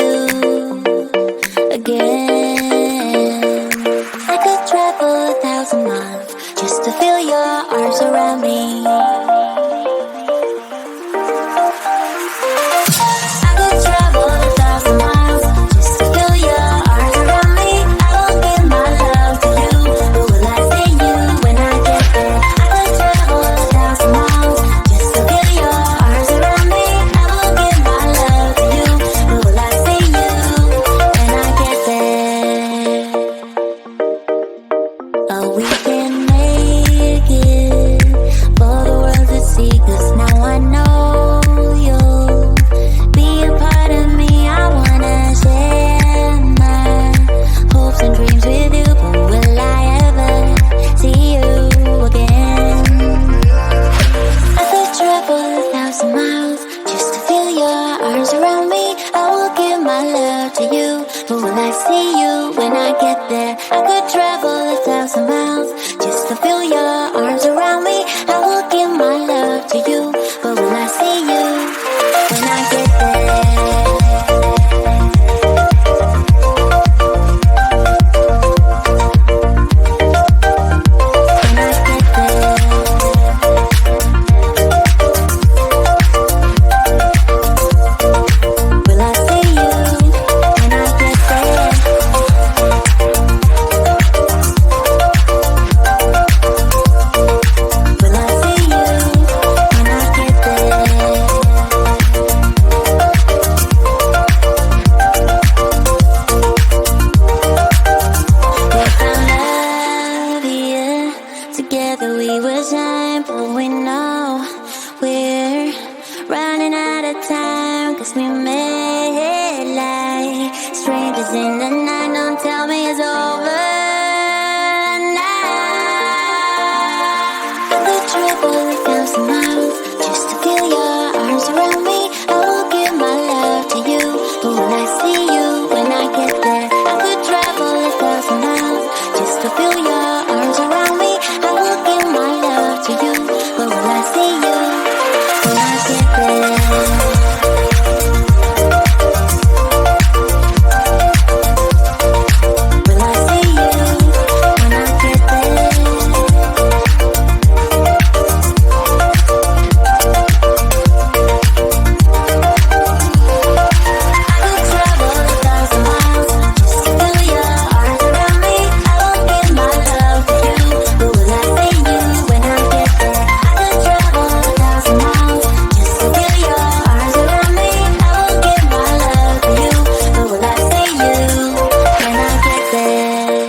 you again. I could travel 1,000 miles just to feel your arms around me. I could travel 1,000 miles just to feel your arms around me. I will give my love to you, but will I see you when I get there? I could travel 1,000 miles just to feel your arms around me. I will give my love to you, but will I see you when I get there? Oh, we can make it for the world to see, 'cause now I know you'll be a part of me. I wanna share my hopes and dreams with you, but will I ever see you again? I could travel 1,000 miles just to feel your arms around me. I will give my love to you, but will I see you when I get there? I could travel 1,000 miles just to feel your arms around me. I will give my love to you, but will I see you when I get there? When I get there, will I see you when I get there? Will I see you when I get there? If I love you, together we will shine, but we know we're running out of time, 'cause we made like strangers in the night. Don't tell me it's over now. I could travel 1,000 miles just to feel your arms around me. I will give my love to you, but will I see you when I get there? I could travel 1,000 miles just to feel your arms around me. I will give my love to you, but will I see you when I get there? Will I see you when I get there? I could travel 1,000 miles just to feel your arms around me. I will give my love to you, but will I see you when I get there? I could travel 1,000 miles just to feel your arms around me. I will give my love to you, but will I see you when I get there?